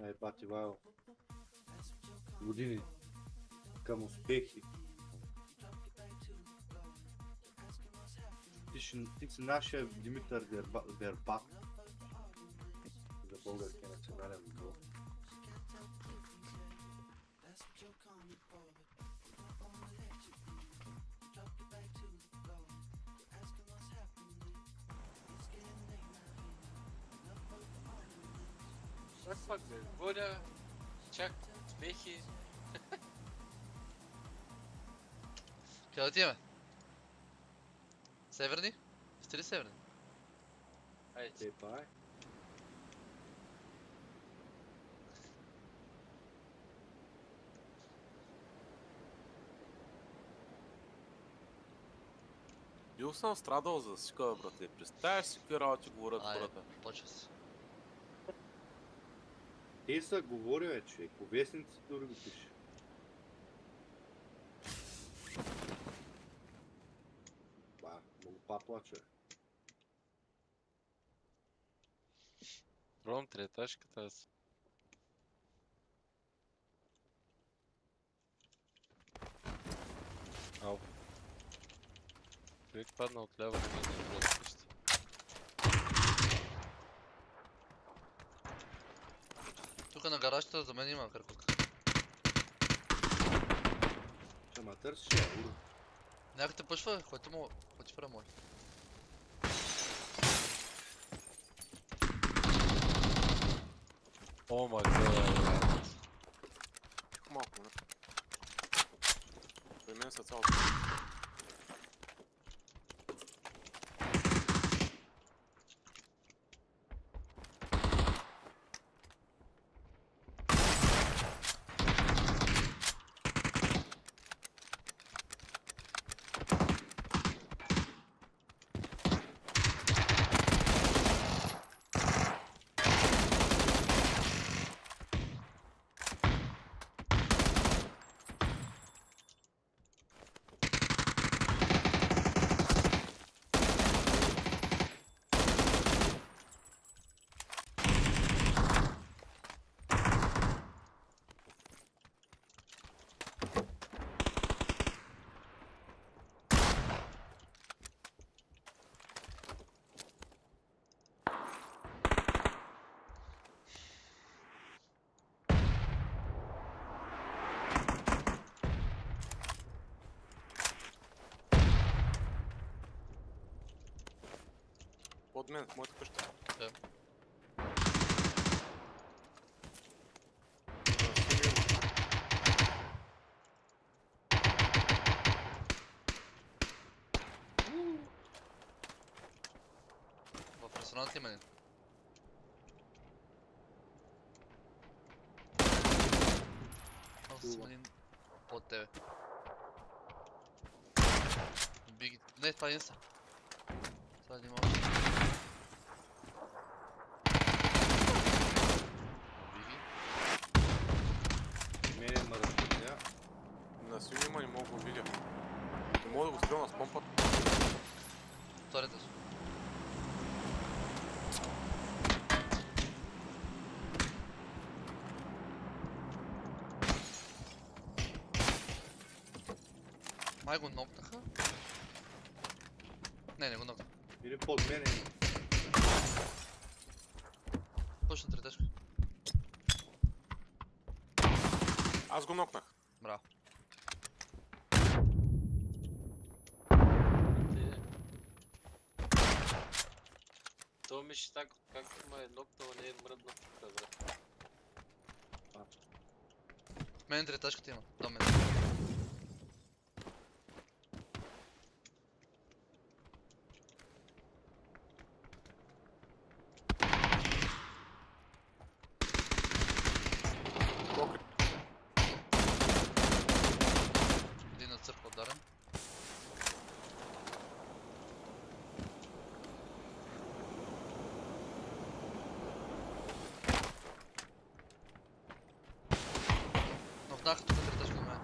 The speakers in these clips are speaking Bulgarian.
Ай, бати Вайл. Години към успехи. Ти си нашия Димитър Дербак за българския национален отбор. Как пак бе? Воля, чак, успехи. Къде отиваме? Северни? Сте ли северни? Айде. Епай. Бил съм страдал за сика, братле. Представяш си какви работи говорят хората. Почва се. Те са говорили, човек. По вестници дори го пише. Ба, много паплаче. Пробвам треташката аз. Ау. Човек падна отляво на мен на къща. Тук на гаражата за мен има къркотка. Ще ма търсиш я, ура. Някак те пъшва, който му... Ходи фра моли. О май гад. Тихо малко, не? При мен са цялото. Под мен, в моята къща. Да. В ресторантите има един. Аз съм един под тебе. Биги... Не, това един са. Това един малко. Биги. Мене ма разпитя. На свини има, не мога да го видя. Не мога да го стрелна с помпа. Вторите са. Май го нокнаха? Не го нокнаха. Или под мене има. Пъшна третешка. Аз го нокнах. Браво. То ми ще така, както ме е нокнал, не е мръднал тук, бре. Мен третешката има. До мен. Покри. Един на църква ударен. Нокнаха тук третешка до мен.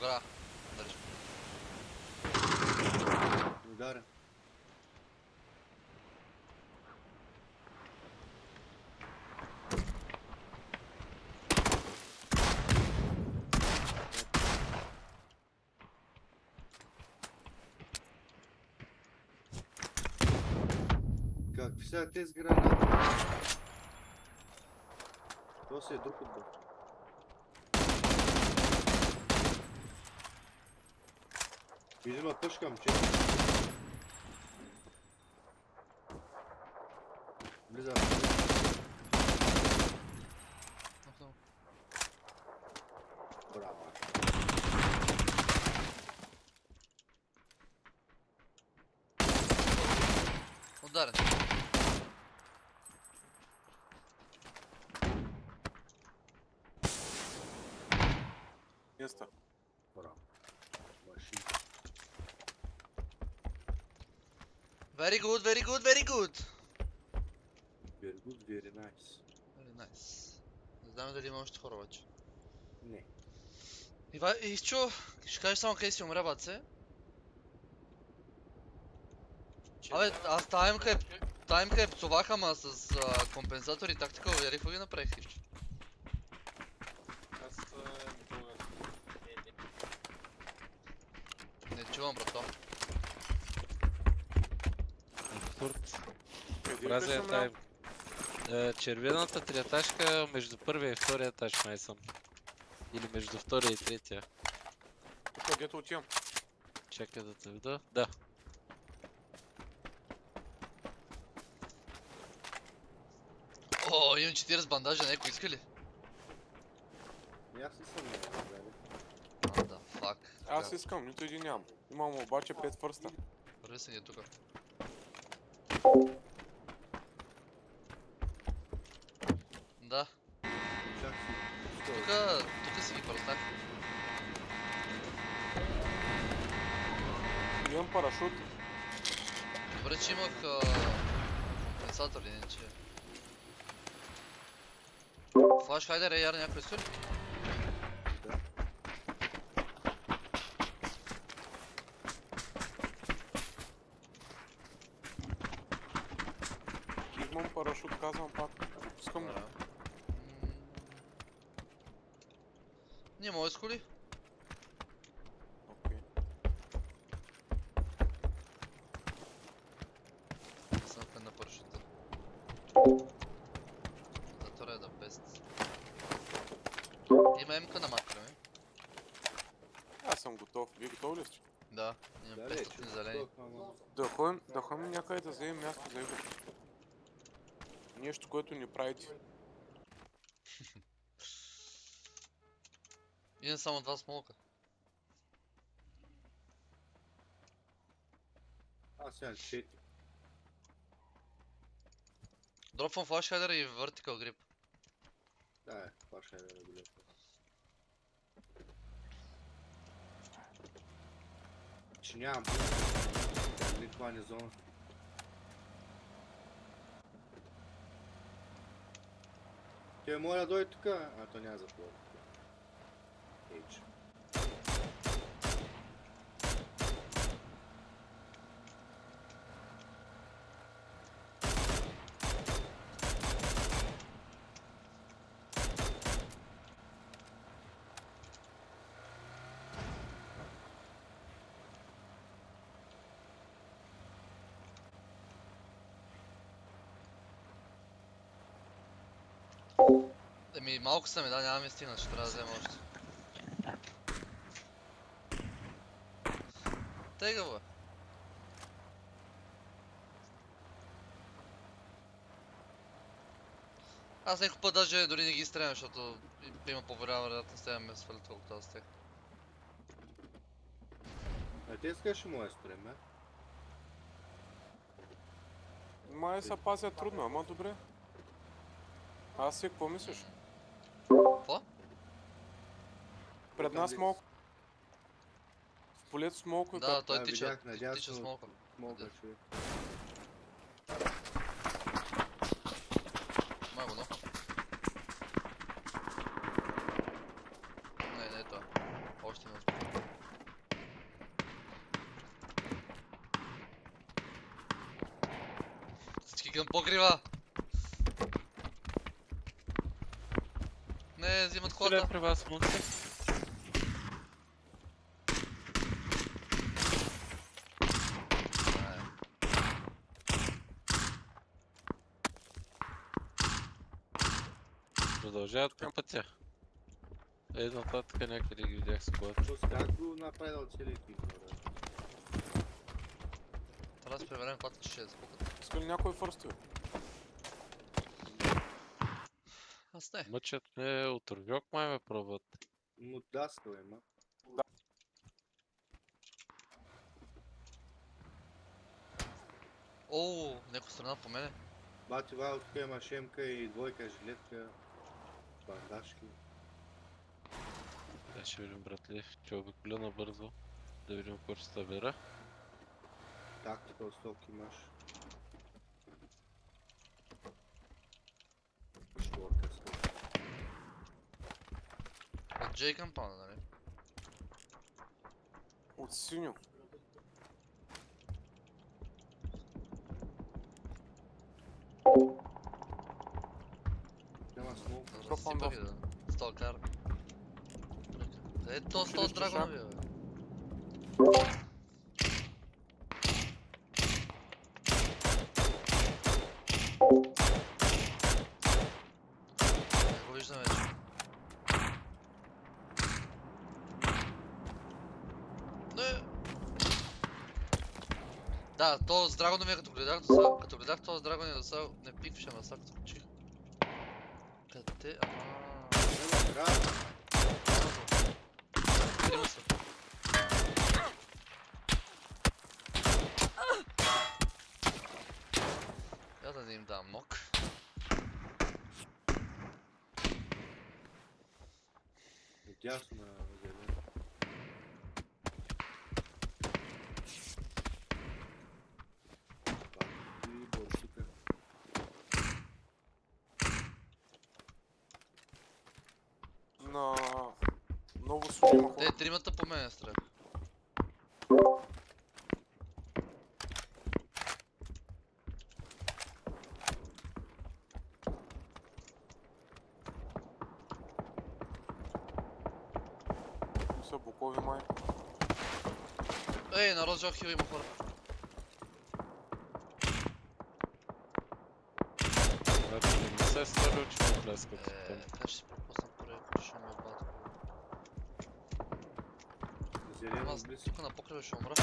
ограда. Държи. Ударен. Какви са тези гранати? То си е друг отбор. Видимо пъшкам, че. Влиза. Браво. Ударен. Инста. Браво. Машин. Very good, very good, very good. Very good, very nice. Very nice. Не знам дали има още хора обаче. Не. Ивчо, ще кажеш само къде си умря, баце? Абе, аз таймка е пцовах, ама с компенсатори и тактика, уверих ги направих, Ивчо. Аз не мога. Не чувам, брато. Абсурд. Къде Мразя беше тайм. Червената триетажка между първия и втория етаж май съм. Или между втория и третия. Тук, дето отивам. Чакай да те видя. Да. О, имам 40 бандажа, някой иска ли? И аз не съм много добре. А, да, фак. Аз искам, нито един нямам. Имам обаче 5 фърста. Първи се ни е тука. Да, Чак си. тука си ги пръстах. Имам парашут. Добре, че имах компенсатор, иначе. Флаш, хайде, рейяр, някой стои ли? Да. Имам парашут, казвам пак. Искам. Добре. Ние може с коли? Окей. Не съм фен на парашута. Зато е да бест. Има МК на макро, ми? Аз съм готов. Вие готов ли сте? Да, имам 500 зелени. Да ходим някъде да вземем място за игра. Нещо, което не правите. Имам само 2 смолка. Аз сега 4. Дропвам флаш хайдер и вертикал грип. Да, паша е да го лепа. Че нямам ликване зона. Той моля да дойде тук, а то няма затвора. Ейдж. Еми, малко са ми, да, няма ми стигнат, ще трябва да взема още. Тега, бе. Аз някой път даже дори не ги стрелям, защото има по-голяма вероятност да ме свалят колкото аз тех. А те искаш моя стрем, бе? Май се пазят трудно, ама добре. Аз си какво мислиш? Какво? Пред нас смолко. В полето смолко и Да, той Да, тича, видях, тича надясно. смолка. Мога, човек. Май го, но. Не, не е това. Още не успя. Дигам покрива! Не, взимат Стреля хората. при вас, момци. Продължават по пътя. Нататък някъде ги видях с колата. То как го направил целият тип, бе? Трябва да се преверем колата, ще е спукат. Иска ли някой фърстове? Аз не. Мъчат ме от Рувьок май ме пробват. Му даскал е, ма. Оу, някой страна по мене. Бати Вайл, тук има шемка и двойка жилетка. Бандажки. Да, ще видим, братле. Ще обиколя набързо. Да видим какво ще събера. Тактикал сток имаш. Шворка сток. От J Compound, нали? От синьо. Няма смок. Да Тропам разсипах ги да. Сталкар. Ето, Отидеш 100 драгонови, бе. Не го виждам вече. Не. Да, то с драгоновия като гледах до сега, като гледах това с драгония до сега, не пикваше, ама сега като чих. Къде? Няма град. Трима са. Я да им дам нок. Отясно на зелен. И борсика. На... Много суши има хора. Те, тримата по мен стрелят. Са букови май. Ей, на Розжал Хил има хора. Значи не се е ставил, че ме пляскат. Как ще си пропуснат първи, ако ще ме бат. Зелено Аз близко. тук на покрива ще умра.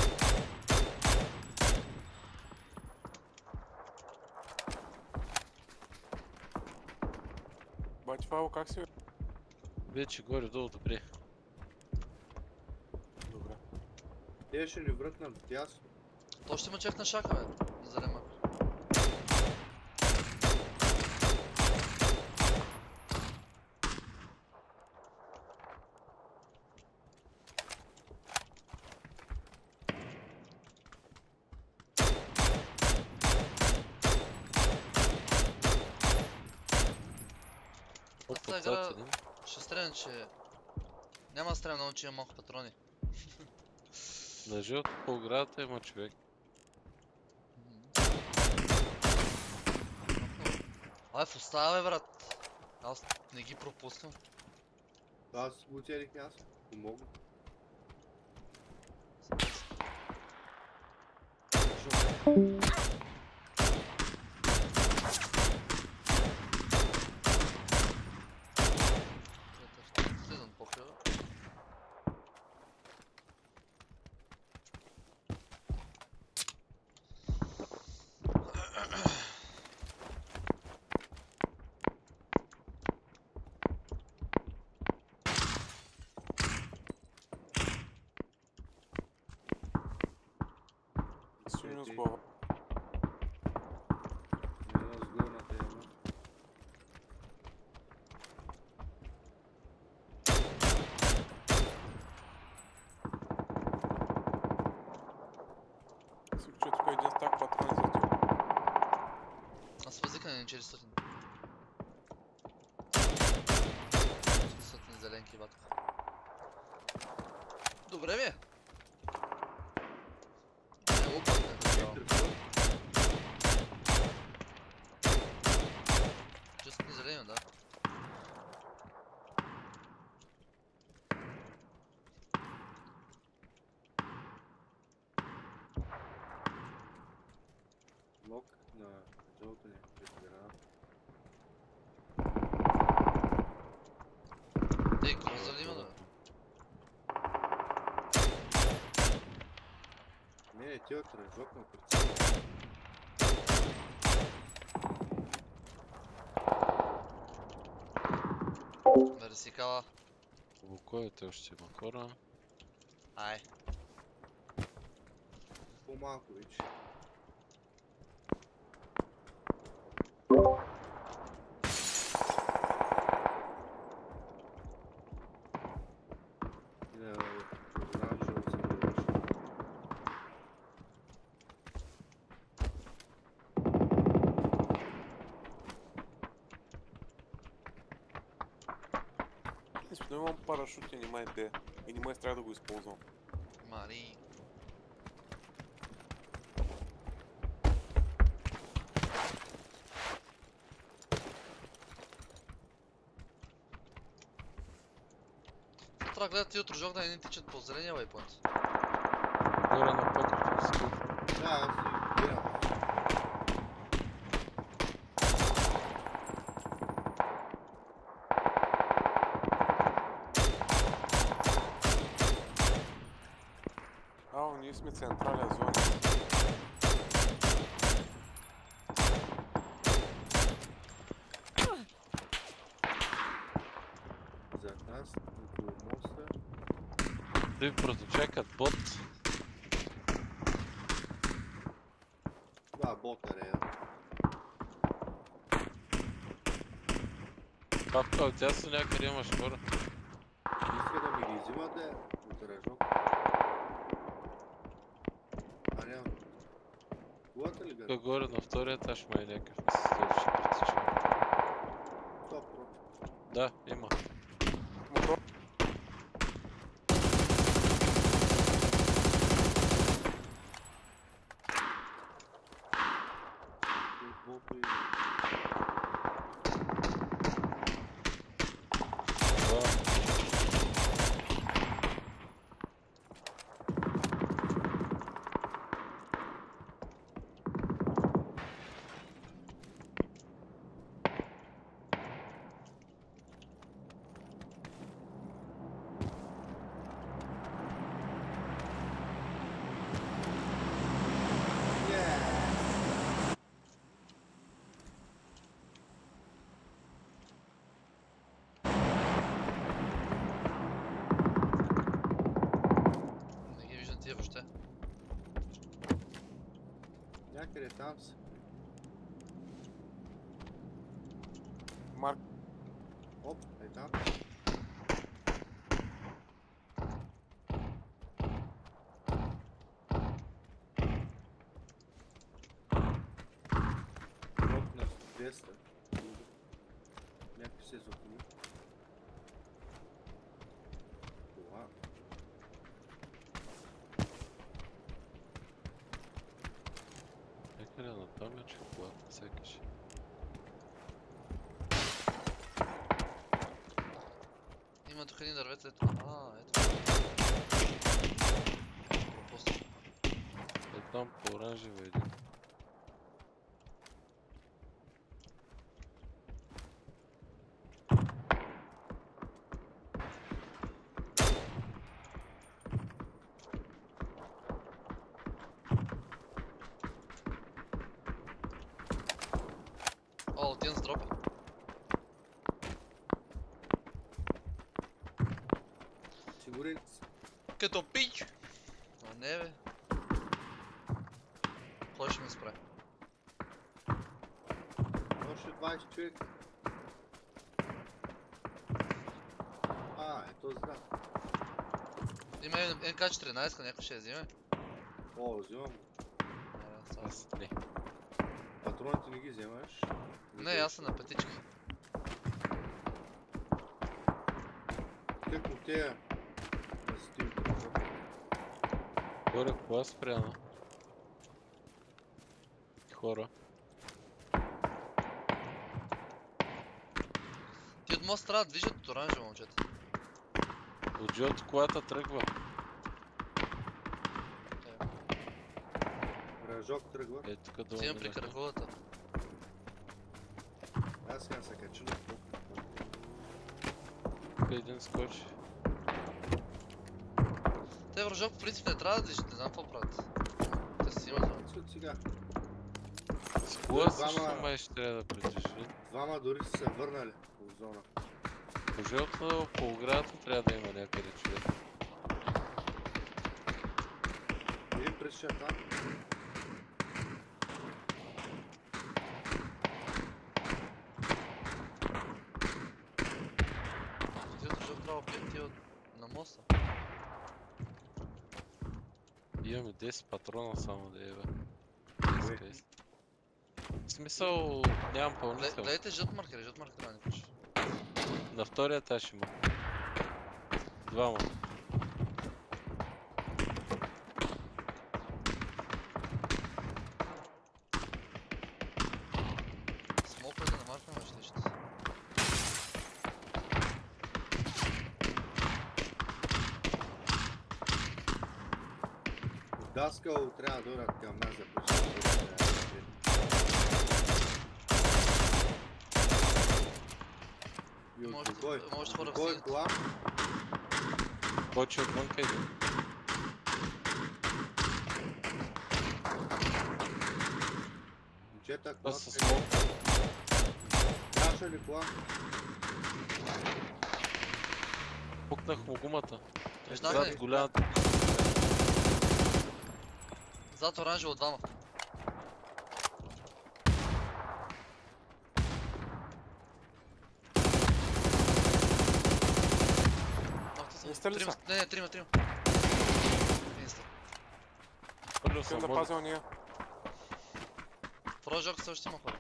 Бати Файл, как си? Вече горе-долу добре. Добре. Те ще ни връкнат дясно. То ще ме чекна шака, бе. Зелен мак. Аз тази игра ще стрелям, че... Няма да стрелям много, че имам малко патрони. На жълто по оградата има човек. Ай, в остава, бе, брат. Аз не ги пропускам. Аз го целих аз. Помогна. Слизам покрива. Синьо с глава. Едно с горната има. Си че тук е един стак патрони за теб. Аз възикам на 400. 400 зеленки батка. Добре ми е. Не го пътне. На жълто някакви гранат. Те, круза ли има да? Не, ти от ръжок на прицел. Мерси, кала. Лукоите още има хора. Ай. По-малко вече. Не, оранжево се върши. Принципно имам парашут и нима идея. И нима трябва да го използвам. Мари. Трябва да гледат ти от рожок да не ни тичат по зеления вайпонт. Горе на пътното си. Да, аз си гледам. Ао, ние сме централен зона. Зад нас, около моста. Той проточекът бот. Това бота реда. Папка, от тясно някъде имаш хора. Иска да ми ги взимате от ръжок. А няма. Колата ли Тук гледа? горе на втория етаж май някакъв мисля, ще притича. 100%. Да, има. Мотор. Колко и... Това. Не ги виждам тия въобще. Някъде там са. Марк. Оп, е там. Рок на 200. Някой се захуми. Това. Някъде на там е, че колата сякаш. Има тук един дървец, ето. Ето. Пропуснах. Е там по оранжева един. О, отивам с дроп. Сигурен си. Като пич! А не бе. Кой ще ме спре? Още 20 човека. Ето знам. Има МК-14, някой ще я вземе. О, взимам. Аз не. Патроните не ги вземаш. Не, аз съм на петичка. Тъкмо тея. На стилите. Горе кола спряна. Хора. Ти от мост трябва да движат от оранжево, момчета. От жълто колата тръгва. Ръжок Ражок тръгва. Е, тук долу Отивам при минахме. кръговата. Аз сега се кача на пук. Тук един скочи. Те вражок по принцип не трябва да движат, не знам какво правят. Те си имат зона. От сега. С кола също Двама- май ще трябва да придвижи. Двама дори са се върнали в зона. По жълто, по оградата трябва да има някъде човек. Един през там. Ти вражок трябва да пият тия на моста. Имаме 10 патрона само да ева. Добре. В смисъл, нямам пълнител. Гледайте жълт маркер да ни пише. На втория етаж има. Двама. Смоква да не маркваме още ще. Даскал трябва да дойдат към нас да почнат. И от Може- Богой. може От хора в Богой синята. кола. Почва отвънка един. Момчета, Това кола. с смок. Наша ли кола? Пукнах му гумата. Виждам Зад ли? голямата. Зад оранжево двама. Инста ли са? Не, трима. Инста. Хвърлил Искам съм да моля. пазя ония. В Рожок също има хора.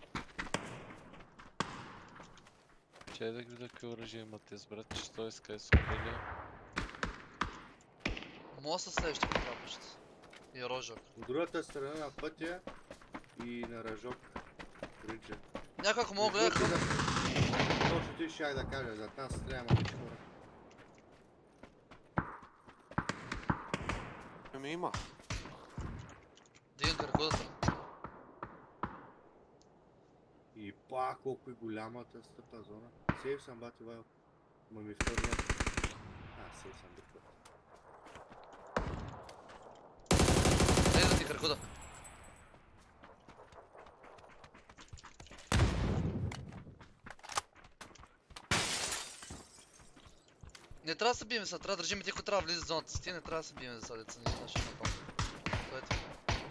Чай да гледа какви оръжия имат тези брат, че той иска да се определя. Моста следващия потрапващ. И Рожок. От другата страна на пътя и на Ражок. Риджа. Някой ако мога гледат хора. Точно ти щях да кажа, зад нас трябва мъчи хора. Ами има. Диган кръгудата. И пак колко е голямата стъпа зона. Сейв съм бати вайл. Ма ми втърна. Сейв съм друг път. Ей да ти кръгуда. Не трябва да се биеме сега, трябва да държим тия, които трябва да влизат в зоната си. Тия не трябва да се биеме за сега, деца не знаеш напълно.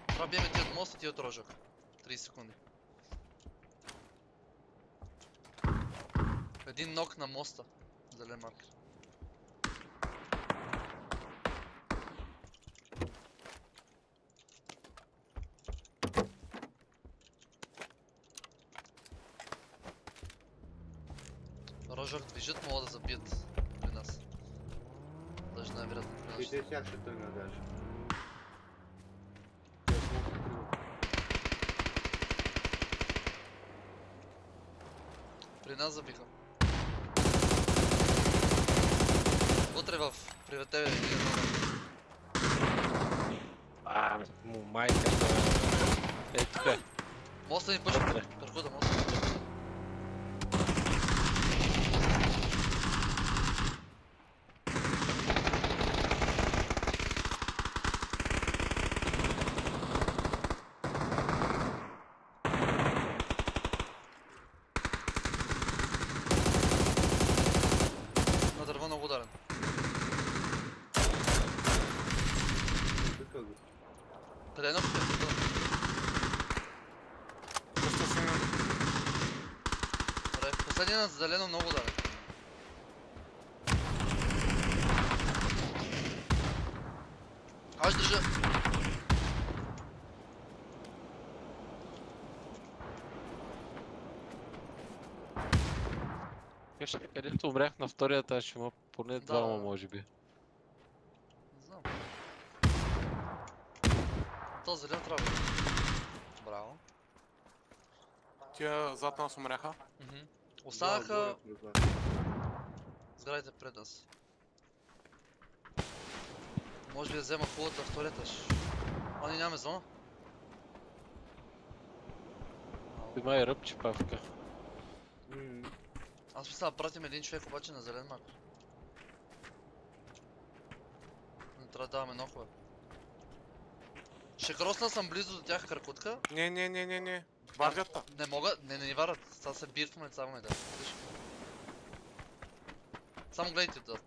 Трябва да биеме тия от моста и тия от Рожок. 30 секунди. Един нок на моста. Зелен маркер. Рожок движат, могат да забият при нас. Даже най-вероятно при нас. И те сега ще тръгна даже. Те смокът тръгва. При нас забиха. Утре при тебе един Му майката. Е, тук е. моста ни пъшка. Вътре. Търкуда моста. На дърва много ударен. Тука го. Къде е нощите? Къща си на... Добре, последния на зелено много ударен. Аз държа. Където умрях на втория етаж има поне Да. двама може би. Не знам. То зелен трябва. Браво. Тия зад нас умряха. Останаха Да, отгоре пред вас. сградите пред нас. Може би да взема хубавата втория етаж. А, ние нямаме зона. Има и ръбче павка. Аз мисля да пратим един човек обаче на зелен мак. Не трябва да даваме нохове. Ще кросна съм близо до тях кракутка. Не. Вардят та. Не мога, не ни варят. Сега се бият в момента, само ме да. Виж. Само гледайте това.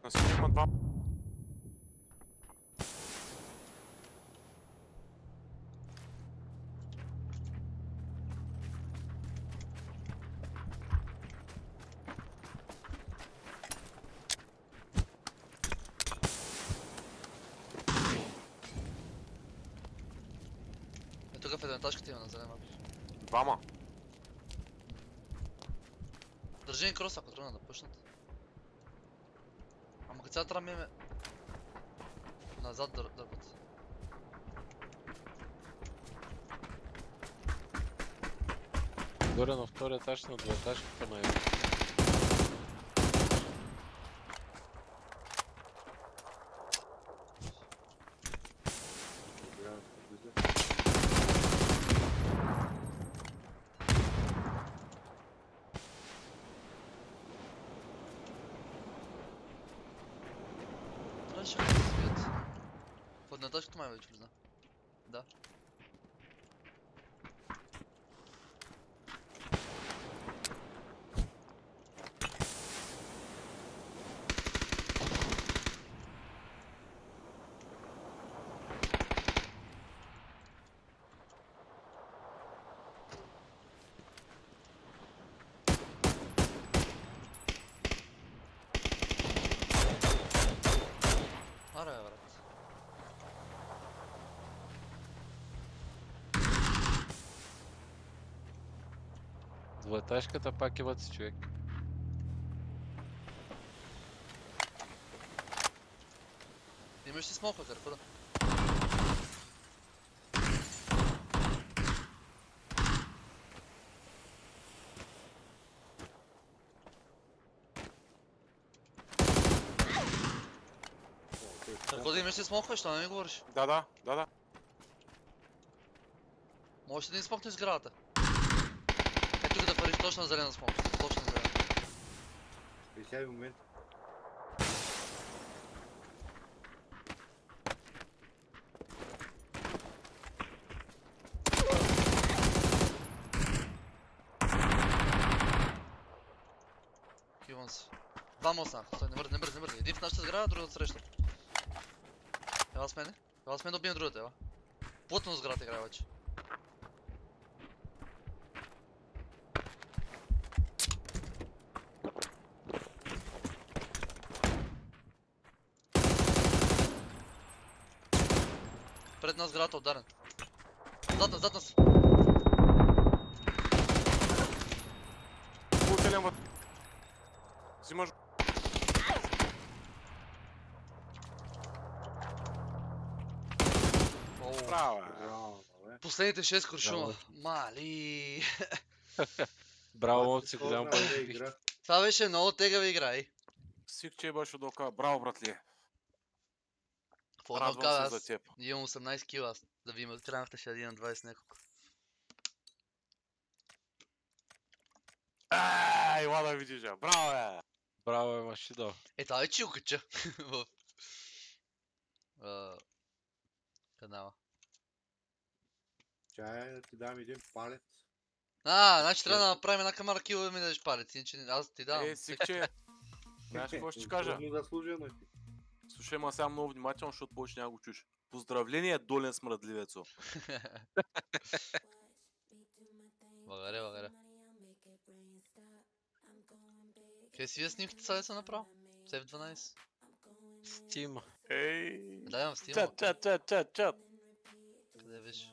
На синя има два. Е, тук в едентажката има на зелен мак. Двама. Държи ни крос, ако тръгна да пушнат. Ама като сега трябва да минем назад дърпат. Горе на втория етаж на двоетажката на Това ще се сбият. В едентажката май вече призна. Да. Аре, брат. двоетажката пак имат си човек. Имаш ли смока, Кърко, да? Кърко, да имаш ли смока, що не ми говориш? Да. Можеш ли да ни смокнеш сградата? Е, тук да париш точно на зелена смок. Точно на зелена. И сега момент. Хиван си. Двама останаха. Стой, не бързи. Един в нашата сграда, другия от среща. Ела с мене. Ела с мен да убием другата, ела. Плътно на сградата играе вече. Пред нас сградата ударен. Зад нас. Пултелен вътре. Взимаш. Оу. Браво, бе. Браво, бе. Последните 6 куршума. Браво. Мали. Браво, Бати, момци, голям скоро бой. да игра. Това беше много тегава игра, ей. Сикче беше дока. Браво, братле. Какво Радвам се аз за теб. имам 18 кила, аз да ви има крайната ще един на 20 няколко. Ела да видиш, бе. Браво, бе. Браво е машидо. Е, това е чилкача в канала. Чай да ти дам един палец. Значи трябва да направим една камара кила да ми дадеш палец, иначе аз ти давам. Сикче. Знаеш какво ще ти кажа? Трудно заслужено е ти. Слушай, ма сега много внимателно, защото повече няма го чуш. Поздравление, долен смръдливецо. Благодаря. Къде си вие снимките сега са направо? В F12? Стима. Ей. Да, имам в Steam. Чат. Къде виж?